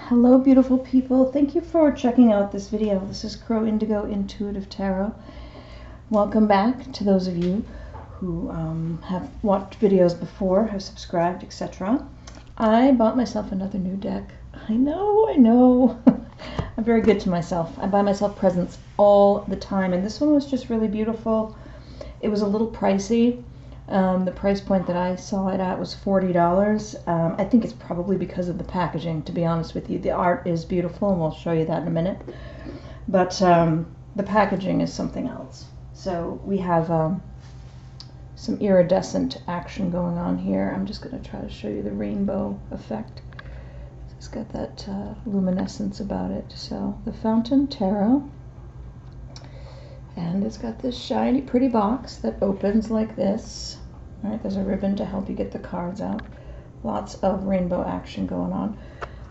Hello beautiful people, thank you for checking out this video. This is Crow Indigo Intuitive Tarot. Welcome back to those of you who have watched videos before, have subscribed, etc. I bought myself another new deck. I know. I'm very good to myself. I buy myself presents all the time, and this one was just really beautiful. It was a little pricey. The price point that I saw it at was $40. I think it's probably because of the packaging, to be honest with you. The art is beautiful, and we'll show you that in a minute. But the packaging is something else. So we have some iridescent action going on here. I'm just going to try to show you the rainbow effect. It's got that luminescence about it. So the Fountain Tarot. And it's got this shiny, pretty box that opens like this. All right, there's a ribbon to help you get the cards out. Lots of rainbow action going on.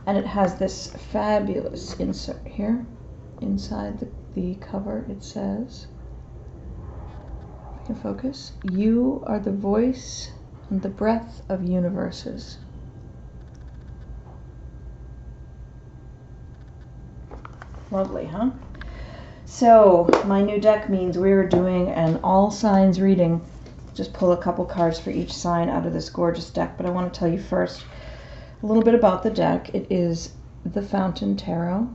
And it has this fabulous insert here. Inside the cover, it says, if you can focus, "You are the voice and the breath of universes." Lovely, huh? So, my new deck means we're doing an all signs reading. Just pull a couple cards for each sign out of this gorgeous deck. But I want to tell you first a little bit about the deck. It is the Fountain Tarot.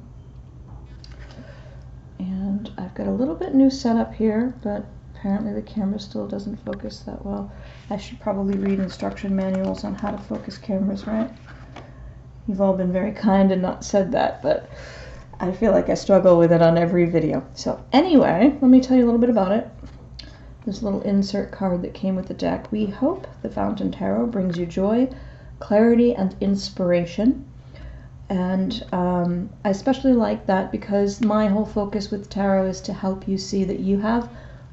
And I've got a little bit new setup here, but apparently the camera still doesn't focus that well. I should probably read instruction manuals on how to focus cameras, right? You've all been very kind and not said that, but I feel like I struggle with it on every video. So anyway, let me tell you a little bit about it. This little insert card that came with the deck. We hope the Fountain Tarot brings you joy, clarity, and inspiration. And I especially like that because my whole focus with tarot is to help you see that you have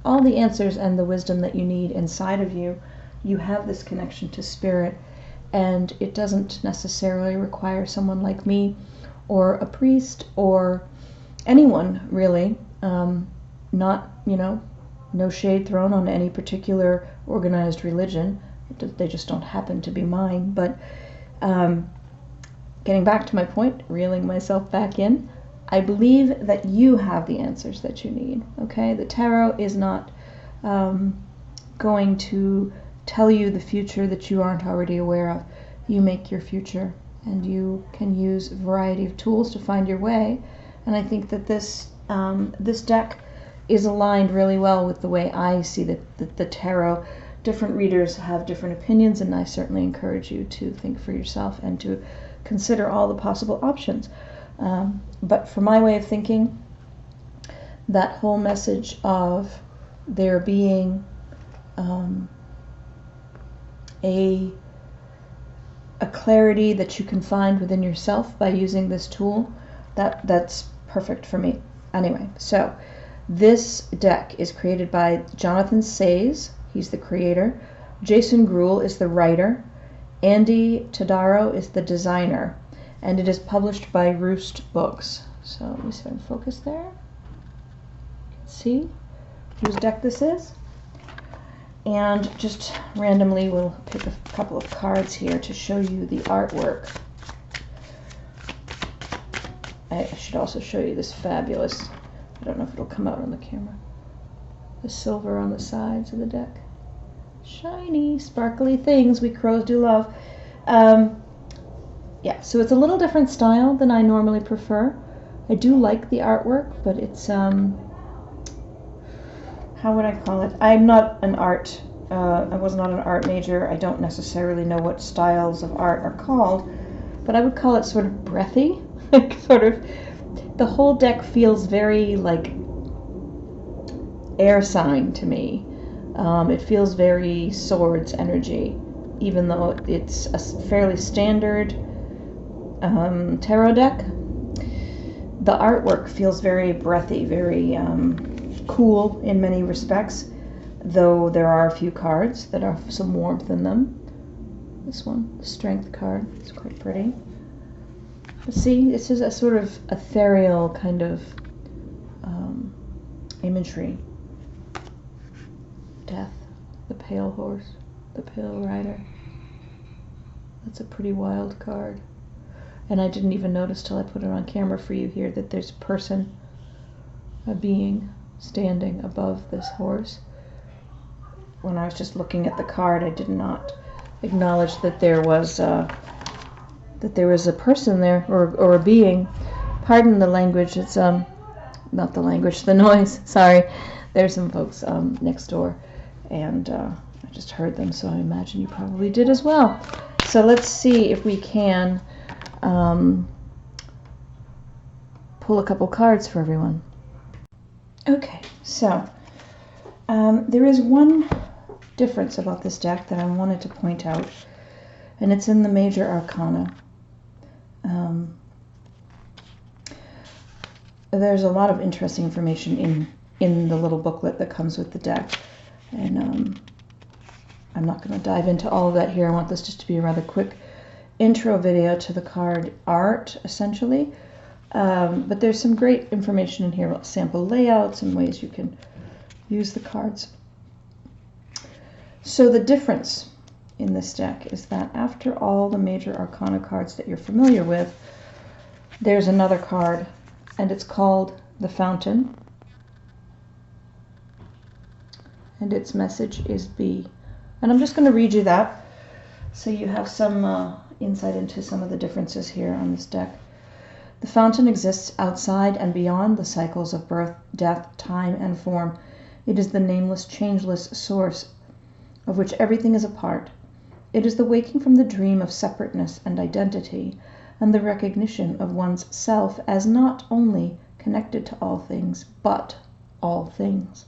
all the answers and the wisdom that you need inside of you. You have this connection to spirit, and it doesn't necessarily require someone like me or a priest or anyone really, not, no shade thrown on any particular organized religion. They just don't happen to be mine. But getting back to my point, reeling myself back in, I believe that you have the answers that you need, okay? The tarot is not going to tell you the future that you aren't already aware of. You make your future, and you can use a variety of tools to find your way. And I think that this deck is aligned really well with the way I see the tarot. Different readers have different opinions, and I certainly encourage you to think for yourself and to consider all the possible options. But for my way of thinking, that whole message of there being a clarity that you can find within yourself by using this tool, that's perfect for me. Anyway, so this deck is created by Jonathan Sayes. He's the creator. Jason Gruel is the writer. Andy Tadaro is the designer. And it is published by Roost Books. So let me see if I can focus there. See whose deck this is? And just randomly we'll pick a couple of cards here to show you the artwork. I should also show you this fabulous, I don't know if it'll come out on the camera, the silver on the sides of the deck. Shiny, sparkly things we crows do love. Yeah, so it's a little different style than I normally prefer. I do like the artwork, but it's, how would I call it? I'm not an art, I was not an art major. I don't necessarily know what styles of art are called, but I would call it sort of breathy. Sort of, the whole deck feels very like air sign to me. It feels very swords energy, even though it's a fairly standard tarot deck. The artwork feels very breathy, very cool in many respects, though there are a few cards that have some warmth in them. This one, the Strength card, it's quite pretty. But see, this is a sort of ethereal kind of imagery. Death, the pale horse, the pale rider. That's a pretty wild card. And I didn't even notice till I put it on camera for you here that there's a person, a being, standing above this horse. When I was just looking at the card, I did not acknowledge that there was a person there, or a being. Pardon the language. It's not the language, the noise. Sorry. There's some folks next door, and I just heard them, so I imagine you probably did as well. So let's see if we can pull a couple cards for everyone. Okay, so there is one difference about this deck that I wanted to point out, and it's in the major arcana. There's a lot of interesting information in the little booklet that comes with the deck, and I'm not going to dive into all of that here. I want this just to be a rather quick intro video to the card art, essentially. But there's some great information in here about sample layouts and ways you can use the cards. So the difference in this deck is that after all the major arcana cards that you're familiar with, there's another card, and it's called the Fountain, and its message is Be. And I'm just going to read you that so you have some insight into some of the differences here on this deck. The fountain exists outside and beyond the cycles of birth, death, time, and form. It is the nameless, changeless source of which everything is a part. It is the waking from the dream of separateness and identity, and the recognition of one's self as not only connected to all things, but all things.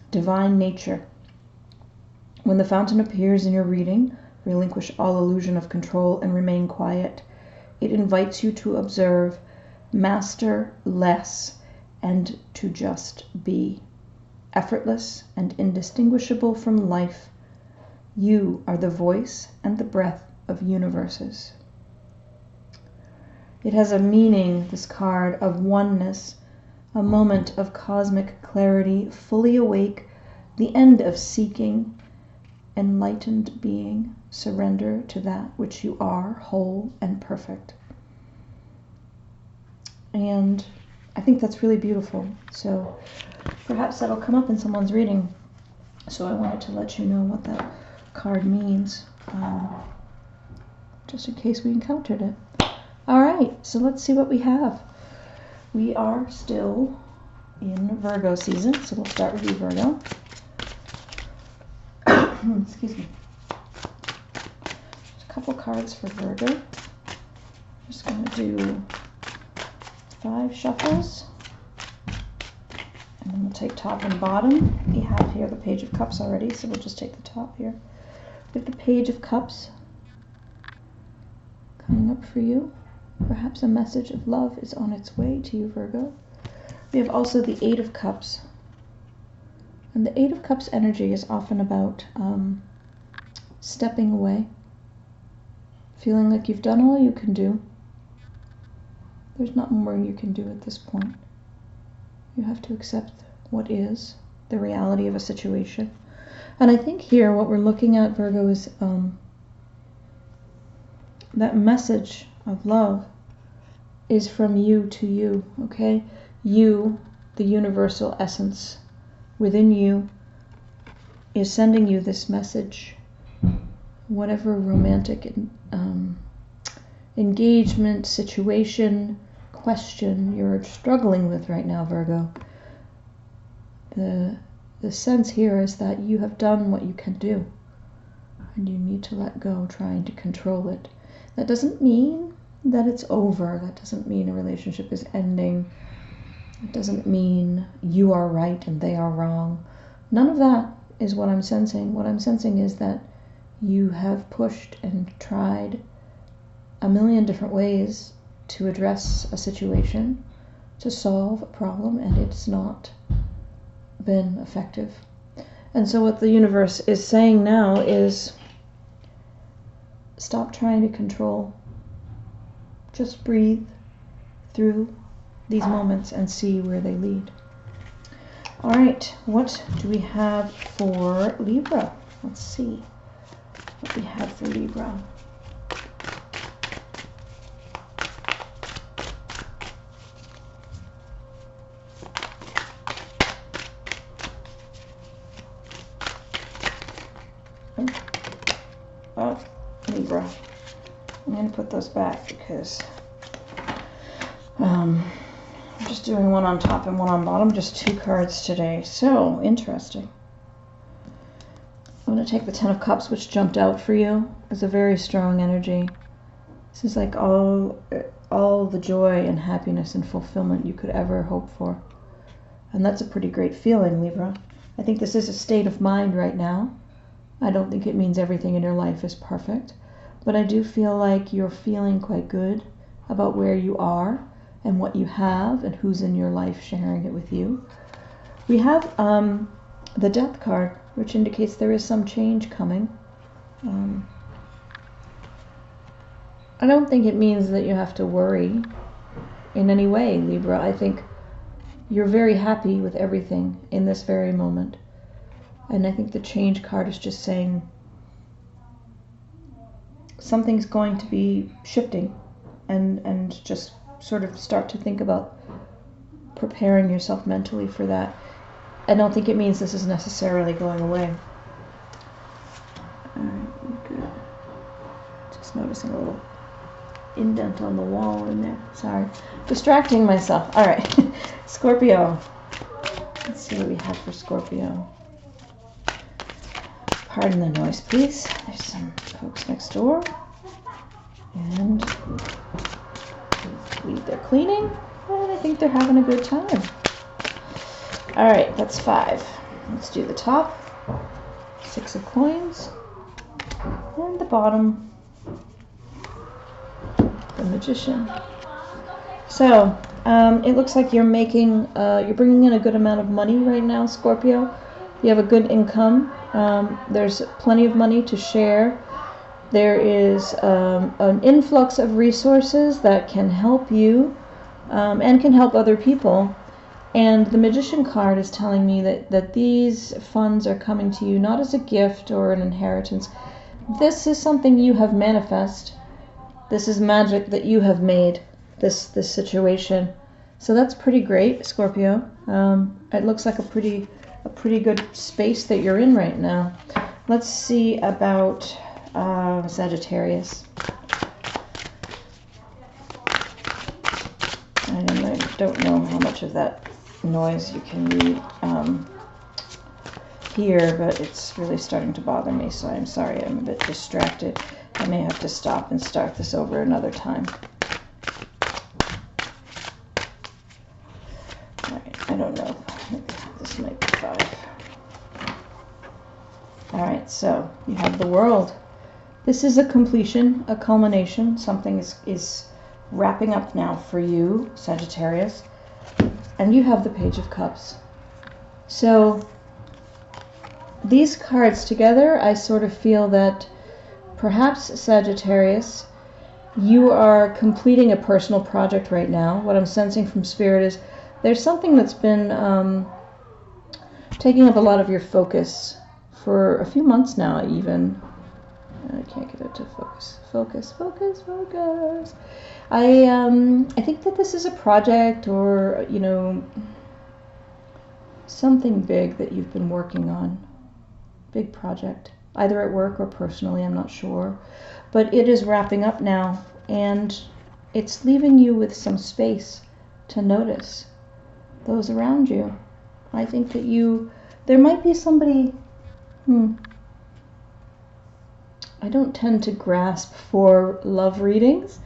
Divine nature. When the fountain appears in your reading, relinquish all illusion of control and remain quiet. It invites you to observe, master less, and to just be. Effortless and indistinguishable from life, you are the voice and the breath of universes. It has a meaning, this card, of oneness, a moment of cosmic clarity, fully awake, the end of seeking, enlightened being, surrender to that which you are, whole and perfect. And I think that's really beautiful. So perhaps that'll come up in someone's reading. So I wanted to let you know what that card means, just in case we encountered it. All right, so let's see what we have. We are still in Virgo season, so we'll start with you, Virgo. Excuse me. Just a couple cards for Virgo. I'm just going to do 5 shuffles. And then we'll take top and bottom. We have here the Page of Cups already, so we'll just take the top here. We have the Page of Cups coming up for you. Perhaps a message of love is on its way to you, Virgo. We have also the 8 of Cups. And the 8 of Cups energy is often about stepping away, feeling like you've done all you can do. There's not more you can do at this point. You have to accept what is, the reality of a situation. And I think here what we're looking at, Virgo, is that message of love is from you to you, okay? You, the universal essence within you, is sending you this message. Whatever romantic engagement, situation, question you're struggling with right now, Virgo, the sense here is that you have done what you can do, and you need to let go trying to control it. That doesn't mean that it's over. That doesn't mean a relationship is ending. It doesn't mean you are right and they are wrong. None of that is what I'm sensing. What I'm sensing is that you have pushed and tried a million different ways to address a situation, to solve a problem, and it's not been effective. And so what the universe is saying now is, stop trying to control. Just breathe through these moments and see where they lead. All right, what do we have for Libra? Let's see what we have for Libra. I'm going to put those back because I'm just doing one on top and one on bottom, just 2 cards today. So, interesting. I'm going to take the 10 of Cups, which jumped out for you as a very strong energy. This is like all the joy and happiness and fulfillment you could ever hope for. And that's a pretty great feeling, Libra. I think this is a state of mind right now. I don't think it means everything in your life is perfect, but I do feel like you're feeling quite good about where you are and what you have and who's in your life sharing it with you. We have the Death card, which indicates there is some change coming. I don't think it means that you have to worry in any way, Libra. I think you're very happy with everything in this very moment. And I think the change card is just saying something's going to be shifting, and just sort of start to think about preparing yourself mentally for that. I don't think it means this is necessarily going away. Alright, good. Just noticing a little indent on the wall in there. Sorry. Distracting myself. Alright. Scorpio. Let's see what we have for Scorpio. Pardon the noise, please. There's some folks next door. And they're cleaning. And I think they're having a good time. Alright, that's 5. Let's do the top. 6 of Coins. And the bottom. The Magician. So, it looks like you're making, you're bringing in a good amount of money right now, Scorpio. You have a good income. There's plenty of money to share. There is an influx of resources that can help you and can help other people. And the Magician card is telling me that these funds are coming to you not as a gift or an inheritance. This is something you have manifested. This is magic that you have made, this situation. So that's pretty great, Scorpio. It looks like a pretty good space that you're in right now. Let's see about Sagittarius. I don't know how much of that noise you can read here, but it's really starting to bother me, so I'm sorry, I'm a bit distracted. I may have to stop and start this over another time. Alright, I don't know. This might be 5. Alright, so you have the World. This is a completion, a culmination. Something is wrapping up now for you, Sagittarius. And you have the Page of Cups. So these cards together, I sort of feel that perhaps, Sagittarius, you are completing a personal project right now. What I'm sensing from Spirit is there's something that's been taking up a lot of your focus for a few months now, even. I can't get it to focus. Focus. I think that this is a project or, you know, something big that you've been working on. Big project. Either at work or personally, I'm not sure. But it is wrapping up now, and it's leaving you with some space to notice those around you. I think that there might be somebody, I don't tend to grasp for love readings,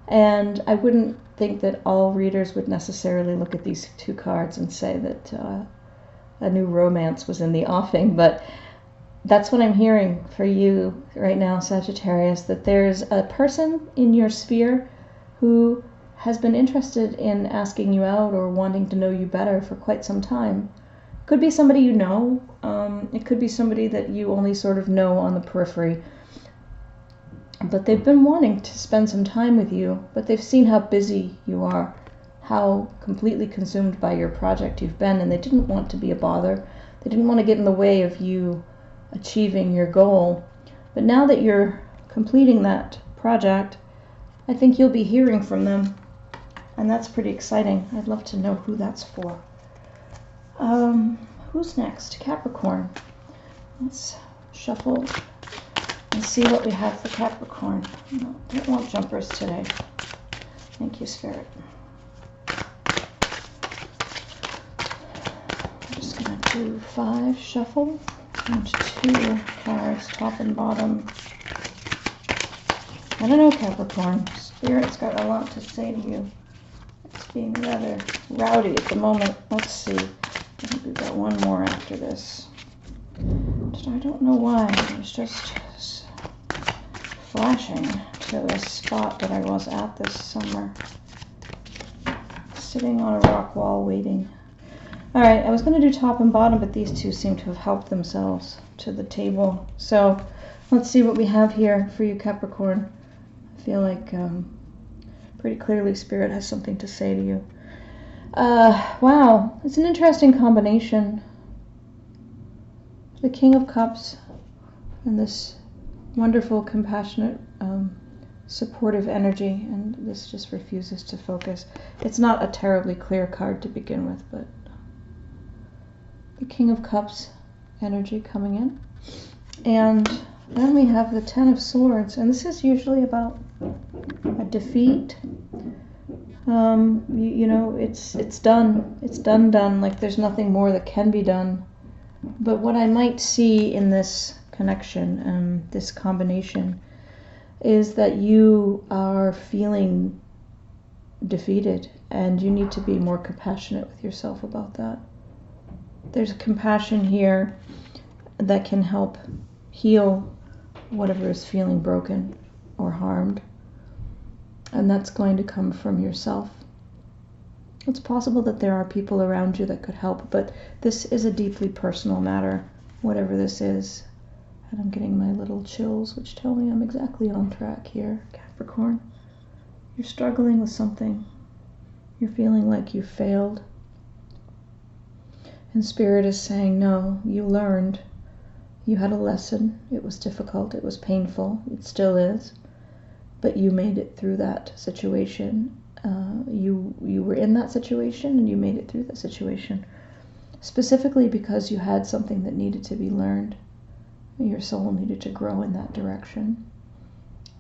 and I wouldn't think that all readers would necessarily look at these 2 cards and say that a new romance was in the offing, but that's what I'm hearing for you right now, Sagittarius, that there's a person in your sphere who has been interested in asking you out or wanting to know you better for quite some time. Could be somebody you know. It could be somebody that you only sort of know on the periphery. But they've been wanting to spend some time with you, but they've seen how busy you are, how completely consumed by your project you've been, and they didn't want to be a bother. They didn't want to get in the way of you achieving your goal. But now that you're completing that project, I think you'll be hearing from them, and that's pretty exciting. I'd love to know who that's for. Who's next? Capricorn. Let's shuffle Let's see what we have for Capricorn. No, I don't want jumpers today. Thank you, Spirit. I'm just going to do 5 shuffle and 2 cards, top and bottom. I don't know, Capricorn. Spirit's got a lot to say to you. It's being rather rowdy at the moment. Let's see. I think we've got one more after this. I don't know why. It was just flashing to a spot that I was at this summer. Sitting on a rock wall waiting. Alright, I was going to do top and bottom, but these two seem to have helped themselves to the table. So let's see what we have here for you, Capricorn. I feel like pretty clearly Spirit has something to say to you. Wow, it's an interesting combination. The King of Cups and this wonderful, compassionate, supportive energy, and this just refuses to focus. It's not a terribly clear card to begin with, but the King of Cups energy coming in. And then we have the Ten of Swords, and this is usually about a defeat. You know, it's done. It's done. Like there's nothing more that can be done. But what I might see in this connection, this combination, is that you are feeling defeated, and you need to be more compassionate with yourself about that. There's a compassion here that can help heal whatever is feeling broken or harmed, and that's going to come from yourself. It's possible that there are people around you that could help, but this is a deeply personal matter, whatever this is. And I'm getting my little chills, which tell me I'm exactly on track here, Capricorn. You're struggling with something. You're feeling like you failed. And Spirit is saying, no, you learned. You had a lesson. It was difficult. It was painful. It still is. But you made it through that situation. You were in that situation, and you made it through that situation. Specifically because you had something that needed to be learned. Your soul needed to grow in that direction.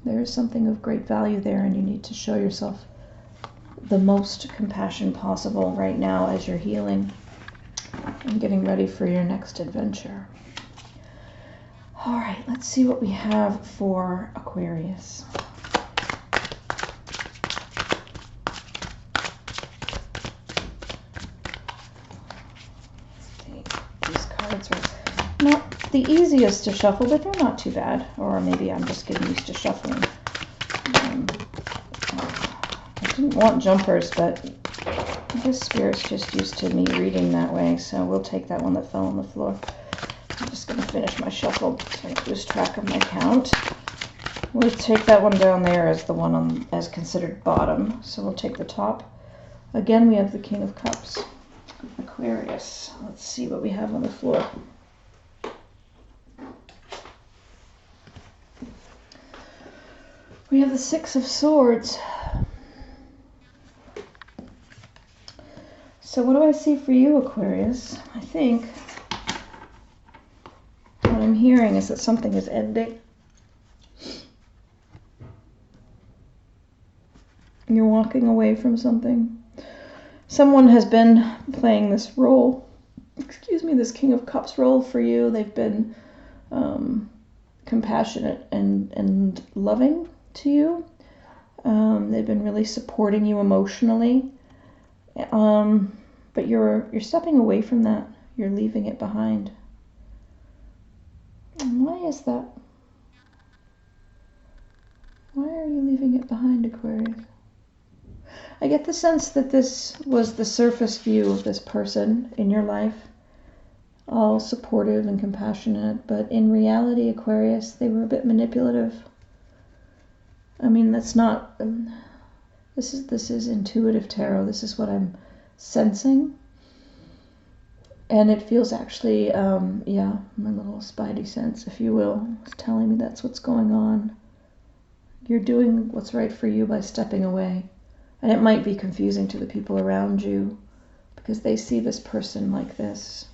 There is something of great value there, and you need to show yourself the most compassion possible right now as you're healing and getting ready for your next adventure. All right, let's see what we have for Aquarius. These cards are not the easiest to shuffle, but they're not too bad. Or maybe I'm just getting used to shuffling. I didn't want jumpers, but I guess Spirit's just used to me reading that way, so we'll take that one that fell on the floor. I'm just going to finish my shuffle so I don't lose track of my count. We'll take that one down there as the one as considered bottom, so we'll take the top. Again, we have the King of Cups. Aquarius. Let's see what we have on the floor. We have the Six of Swords. So what do I see for you, Aquarius? I think what I'm hearing is that something is ending. You're walking away from something. Someone has been playing this role, this King of Cups role for you. They've been compassionate and loving to you. They've been really supporting you emotionally. But you're stepping away from that. You're leaving it behind. And why is that? Why are you leaving it behind, Aquarius? I get the sense that this was the surface view of this person in your life. All supportive and compassionate, but in reality, Aquarius, they were a bit manipulative. I mean, that's not... This is intuitive tarot. This is what I'm sensing. And it feels actually, yeah, my little spidey sense, if you will, is telling me that's what's going on. You're doing what's right for you by stepping away. And it might be confusing to the people around you because they see this person like this.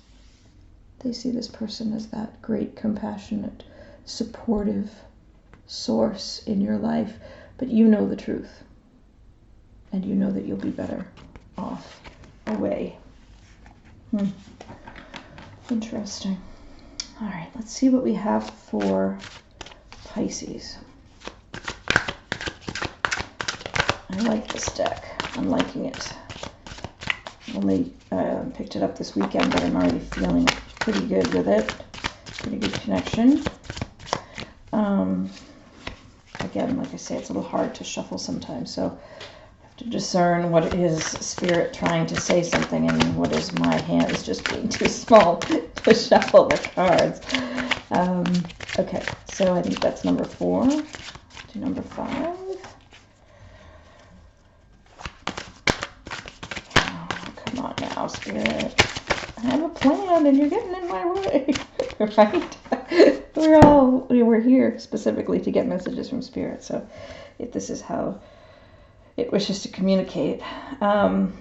They see this person as that great, compassionate, supportive source in your life, but you know the truth. And you know that you'll be better off away. Interesting. All right, let's see what we have for Pisces. I like this deck. I'm liking it. Only picked it up this weekend, but I'm already feeling pretty good with it. Pretty good connection. Again, like I say, it's a little hard to shuffle sometimes, so I have to discern what is Spirit trying to say something and what is my hands just being too small to shuffle the cards. Okay, so I think that's number 4. Do number 5. Oh, come on now, Spirit. I have a plan and you're getting in my way, right? We're here specifically to get messages from Spirit, so if this is how it wishes to communicate. No,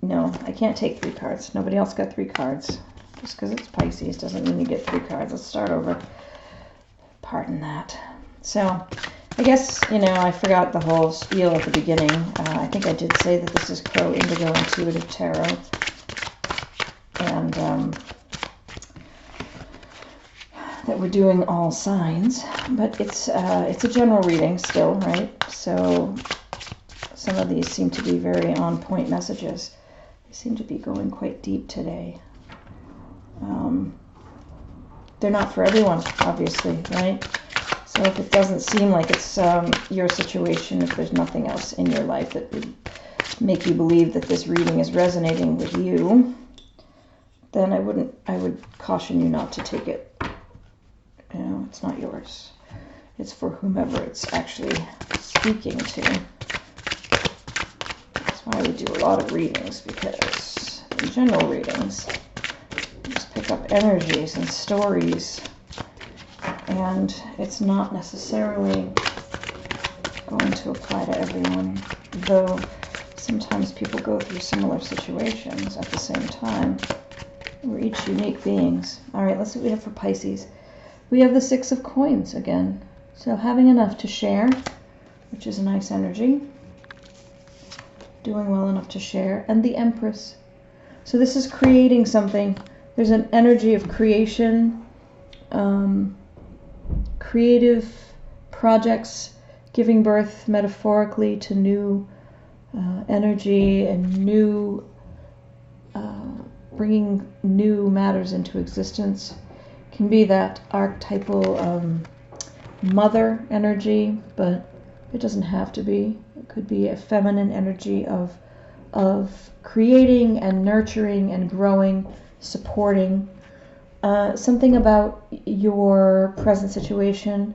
I can't take 3 cards. Nobody else got 3 cards. Just because it's Pisces doesn't mean you get 3 cards. Let's start over. Pardon that. So, I guess, I forgot the whole spiel at the beginning. I think I did say that this is Crow Indigo Intuitive Tarot. And that we're doing all signs. But it's a general reading still, right? So, some of these seem to be very on-point messages. They seem to be going quite deep today. They're not for everyone, obviously, right? So if it doesn't seem like it's your situation, if there's nothing else in your life that would make you believe that this reading is resonating with you, then I would caution you not to take it. It's not yours. It's for whomever it's actually speaking to. That's why we do a lot of readings, because in general readings, just pick up energies and stories, and it's not necessarily going to apply to everyone, though sometimes people go through similar situations at the same time. We're each unique beings. All right, let's see what we have for Pisces. We have the 6 of Coins again, so having enough to share, which is a nice energy, doing well enough to share, and the Empress. So this is creating something. There's an energy of creation, creative projects, giving birth metaphorically to new energy and new, bringing new matters into existence. Can be that archetypal mother energy, but it doesn't have to be. It could be a feminine energy of creating and nurturing and growing, supporting. Something about your present situation,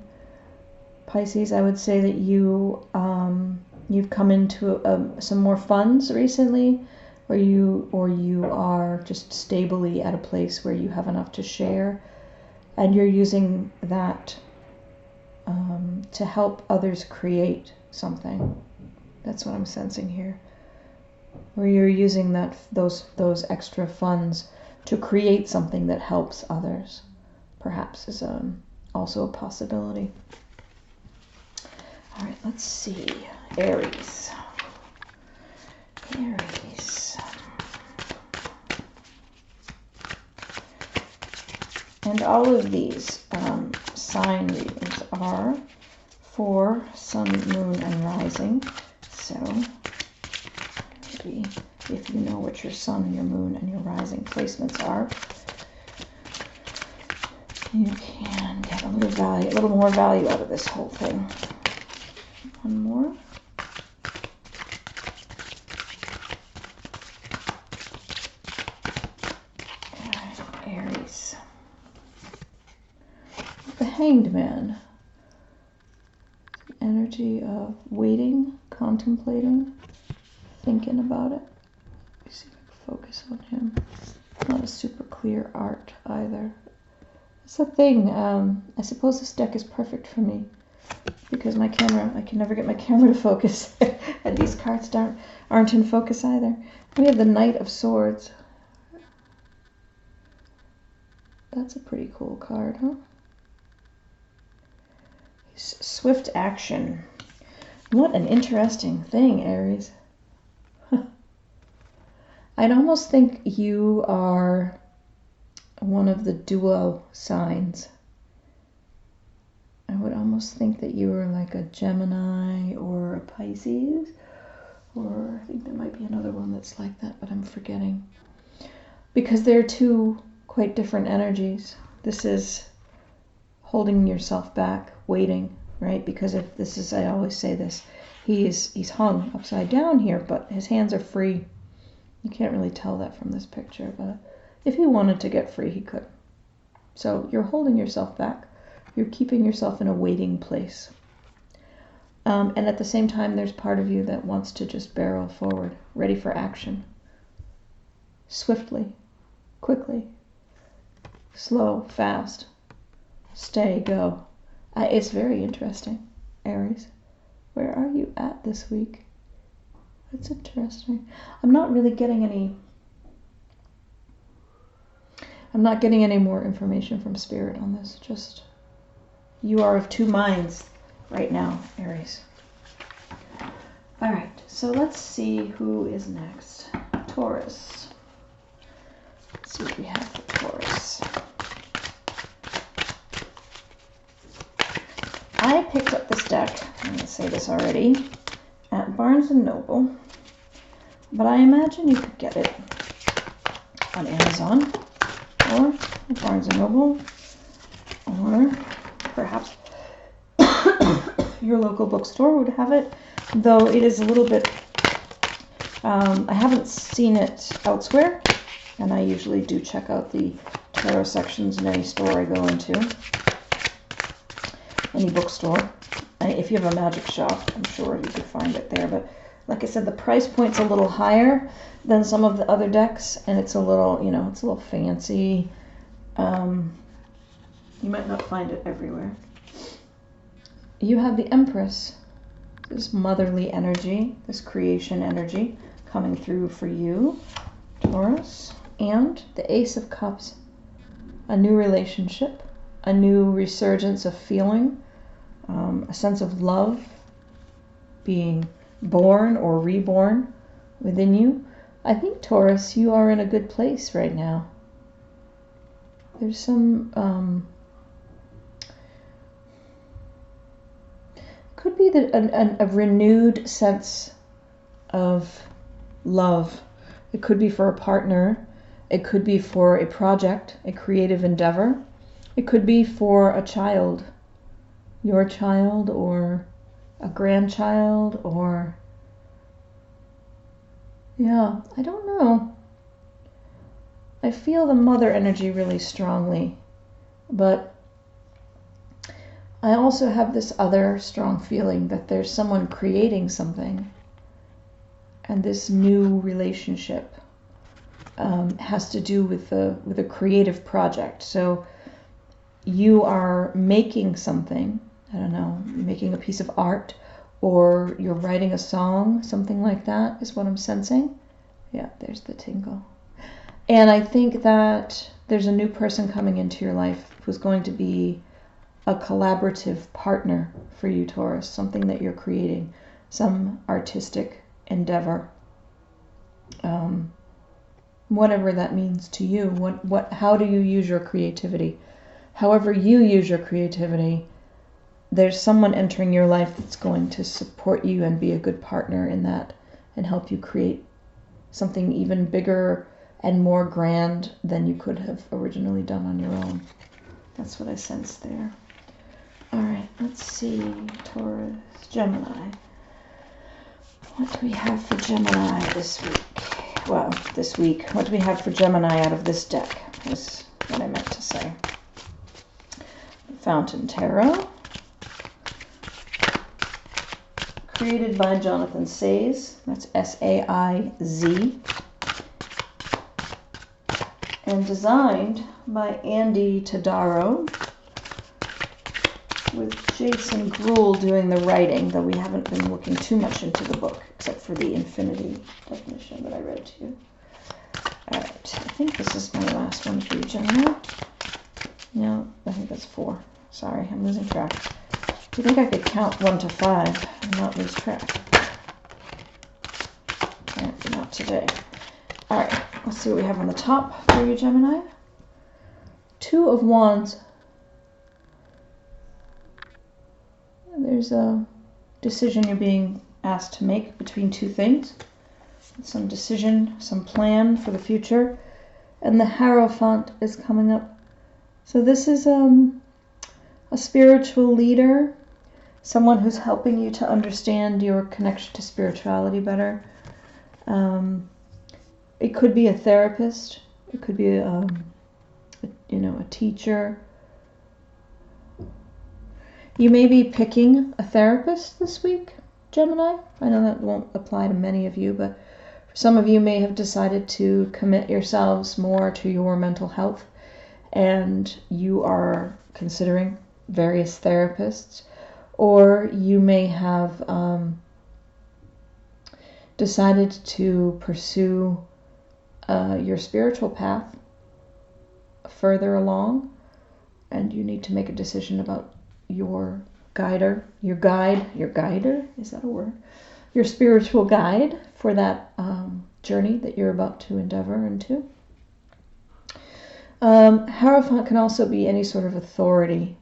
Pisces, I would say that you've come into some more funds recently, or you are just stably at a place where you have enough to share, and you're using that to help others create something. That's what I'm sensing here. Where you're using those extra funds to create something that helps others, perhaps, is also a possibility. All right, let's see. Aries. And all of these sign readings are for Sun, Moon, and Rising. So maybe if you know what your Sun, your Moon, and your Rising placements are, you can get a little more value out of this whole thing. One more. Aries. The Hanged Man. The energy of waiting, contemplating, thinking about it. Let's see if I can focus on him. Not a super clear art either. That's the thing. I suppose this deck is perfect for me because my camera, I can never get my camera to focus. And these cards aren't in focus either. We have the Knight of Swords. That's a pretty cool card, huh? Swift action. What an interesting thing, Aries. I'd almost think you are one of the duo signs. I would almost think that you were like a Gemini or a Pisces, or I think there might be another one that's like that, but I'm forgetting. Because they're two quite different energies. This is holding yourself back, waiting, right? Because if this is, I always say this, he's hung upside down here, but his hands are free. You can't really tell that from this picture, but if he wanted to get free, he could. So you're holding yourself back. You're keeping yourself in a waiting place. And at the same time, there's part of you that wants to just barrel forward, ready for action. Swiftly, quickly, slow, fast, stay, go. It's very interesting, Aries. Where are you at this week? That's interesting. I'm not getting any more information from Spirit on this. Just, you are of two minds right now, Aries. All right, so let's see who is next. Taurus. Let's see what we have for Taurus. I picked up this deck, I'm going to say this already, at Barnes & Noble, but I imagine you could get it on Amazon or at Barnes & Noble, or perhaps your local bookstore would have it, though it is a little bit, I haven't seen it elsewhere, and I usually do check out the tarot sections in any store I go into, any bookstore. If you have a magic shop, I'm sure you could find it there, but like I said, the price point's a little higher than some of the other decks, and it's a little, it's a little fancy. You might not find it everywhere. You have the Empress, this motherly energy, this creation energy coming through for you, Taurus, and the Ace of Cups, a new relationship, a new resurgence of feeling, a sense of love being born or reborn within you. I think, Taurus, you are in a good place right now. There's some, could be a renewed sense of love. It could be for a partner. It could be for a project, a creative endeavor. It could be for a child, your child or a grandchild, or, yeah, I don't know. I feel the mother energy really strongly, but I also have this other strong feeling that there's someone creating something, and this new relationship has to do with a creative project. So you are making something, I don't know, making a piece of art, or you're writing a song, something like that is what I'm sensing. Yeah, there's the tingle. And I think that there's a new person coming into your life who's going to be a collaborative partner for you, Taurus, something that you're creating, some artistic endeavor, whatever that means to you. How do you use your creativity? However you use your creativity, there's someone entering your life that's going to support you and be a good partner in that and help you create something even bigger and more grand than you could have originally done on your own. That's what I sense there. All right, let's see, Taurus, Gemini. What do we have for Gemini this week? Well, this week, what do we have for Gemini out of this deck is what I meant to say. Fountain Tarot, created by Jonathan Saiz, that's S-A-I-Z, and designed by Andy Tadaro, with Jason Gruhl doing the writing, though we haven't been looking too much into the book, except for the infinity definition that I read to you. All right, I think this is my last one for you, Gemini. No, I think that's 4. Sorry, I'm losing track. You think I could count 1 to 5 and not lose track? Apparently not today. All right, let's see what we have on the top for you, Gemini. 2 of Wands. There's a decision you're being asked to make between 2 things. Some decision, some plan for the future. And the Hierophant is coming up. So this is a spiritual leader, someone who's helping you to understand your connection to spirituality better. It could be a therapist. It could be a teacher. You may be picking a therapist this week, Gemini. I know that won't apply to many of you, but some of you may have decided to commit yourselves more to your mental health, and you are considering various therapists, or you may have decided to pursue your spiritual path further along, and you need to make a decision about your guider, is that a word? Your spiritual guide for that journey that you're about to endeavor into. Hierophant can also be any sort of authority.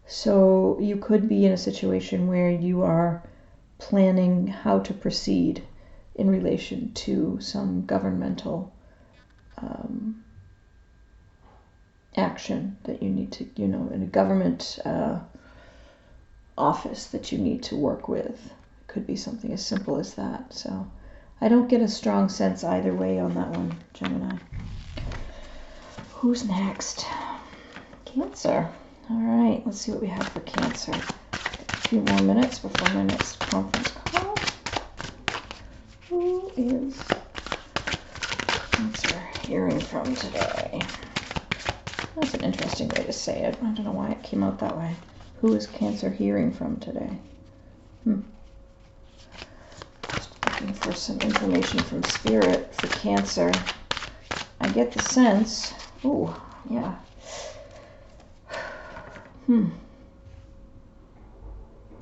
So you could be in a situation where you are planning how to proceed in relation to some governmental action that you need to, in a government office that you need to work with. Could be something as simple as that. So I don't get a strong sense either way on that one, Gemini. Who's next? Cancer. All right, let's see what we have for Cancer. A few more minutes before my next conference call. Who is Cancer hearing from today? That's an interesting way to say it. I don't know why it came out that way. Who is Cancer hearing from today? Looking for some information from Spirit for Cancer. I get the sense,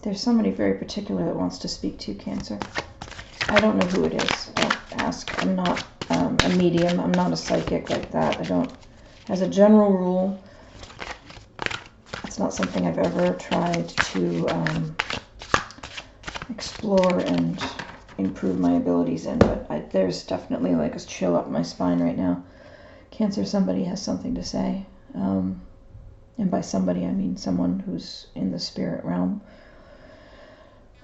there's somebody very particular that wants to speak to you, Cancer. I don't know who it is. Don't ask. I'm not a medium. I'm not a psychic like that. I don't, as a general rule, it's not something I've ever tried to explore and improve my abilities in, but there's definitely like a chill up my spine right now. Cancer, somebody has something to say. And by somebody, I mean someone who's in the spirit realm,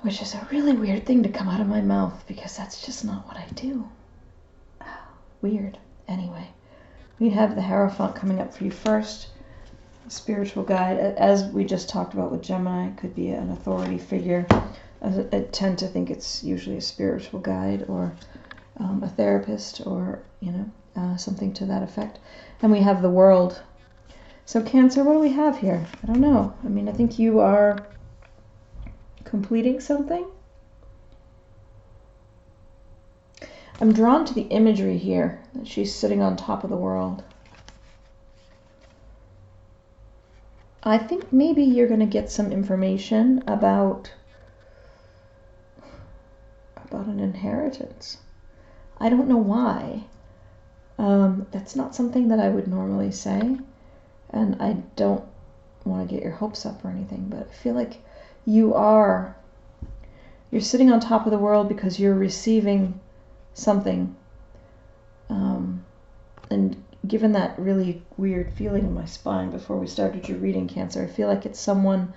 which is a really weird thing to come out of my mouth because that's just not what I do. Weird. Anyway, we have the Hierophant coming up for you first. Spiritual guide, as we just talked about with Gemini, could be an authority figure. I tend to think it's usually a spiritual guide or a therapist or, something to that effect. And we have the World. So Cancer, what do we have here? I don't know. I mean, I think you are completing something. I'm drawn to the imagery here, that she's sitting on top of the world. I think maybe you're going to get some information about an inheritance. I don't know why. That's not something that I would normally say, and I don't want to get your hopes up or anything, but I feel like you're sitting on top of the world because you're receiving something, and given that really weird feeling in my spine before we started your reading, Cancer, I feel like it's someone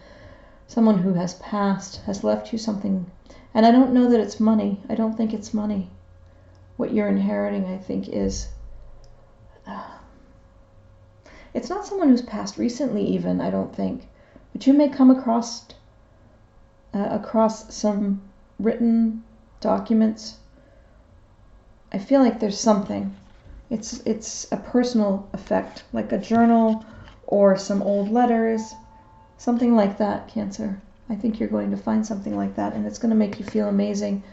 who has passed, has left you something. And I don't know that it's money. I don't think it's money. What you're inheriting, I think, is... it's not someone who's passed recently even, I don't think. But you may come across some written documents. I feel like there's something. It's a personal effect, like a journal or some old letters, something like that, Cancer. I think you're going to find something like that, and it's going to make you feel amazing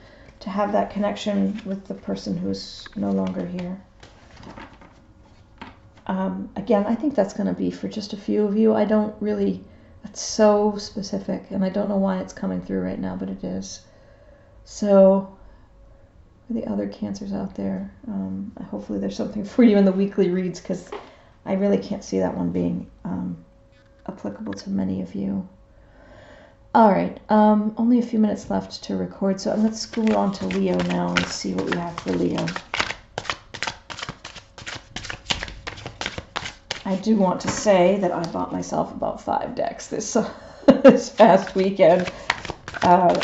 to have that connection with the person who's no longer here. Again, I think that's going to be for just a few of you. I It's so specific, and I don't know why it's coming through right now, but it is. So, for the other Cancers out there, hopefully there's something for you in the weekly reads, because I really can't see that one being applicable to many of you. All right, only a few minutes left to record, so let's scroll on to Leo now and see what we have for Leo. I do want to say that I bought myself about 5 decks this past weekend.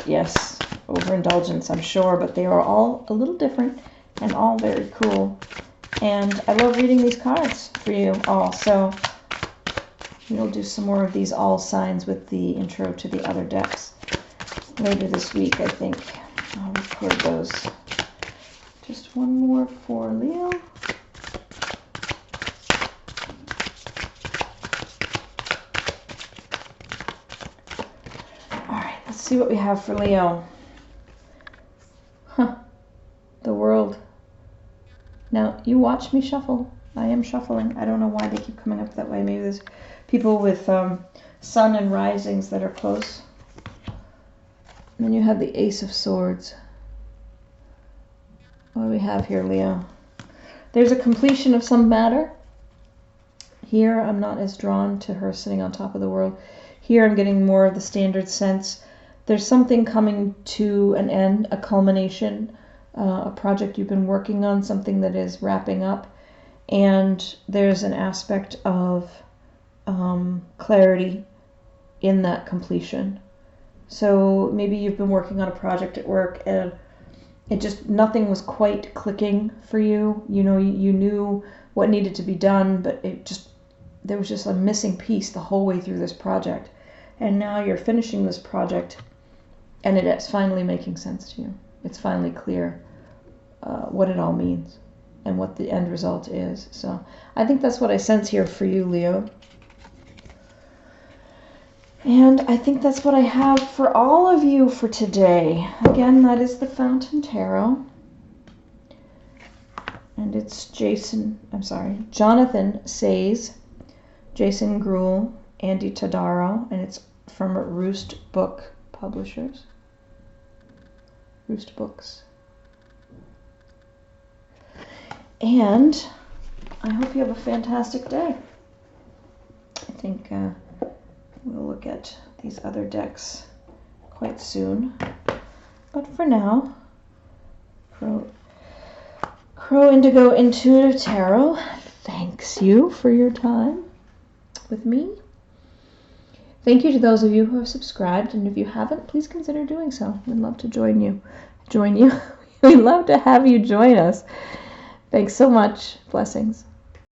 Yes, overindulgence, I'm sure, but they are all a little different and all very cool. And I love reading these cards for you all, so we'll do some more of these all signs with the intro to the other decks later this week, I think. I'll record those. Just one more for Leo. Let's see what we have for Leo. The World. Now, you watch me shuffle. I am shuffling. I don't know why they keep coming up that way. Maybe there's people with sun and risings that are close. And then you have the Ace of Swords. What do we have here, Leo? There's a completion of some matter. Here, I'm not as drawn to her sitting on top of the world. Here, I'm getting more of the standard sense. There's something coming to an end, a culmination, a project you've been working on, something that is wrapping up, and there's an aspect of clarity in that completion. So maybe you've been working on a project at work and it just, nothing was quite clicking for you. You know, you knew what needed to be done, but there was just a missing piece the whole way through this project. And now you're finishing this project and it is finally making sense to you. It's finally clear what it all means and what the end result is. So I think that's what I sense here for you, Leo. And I think that's what I have for all of you for today. Again, that is the Fountain Tarot. And it's Jonathan Says, Jason Gruel, Andy Tadaro, and it's from Roost Book Publishers. Roost Books. And I hope you have a fantastic day. I think we'll look at these other decks quite soon. But for now, Crow Indigo Intuitive Tarot thanks you for your time with me. Thank you to those of you who have subscribed, and if you haven't, please consider doing so. We'd love to join you. We'd love to have you join us. Thanks so much. Blessings.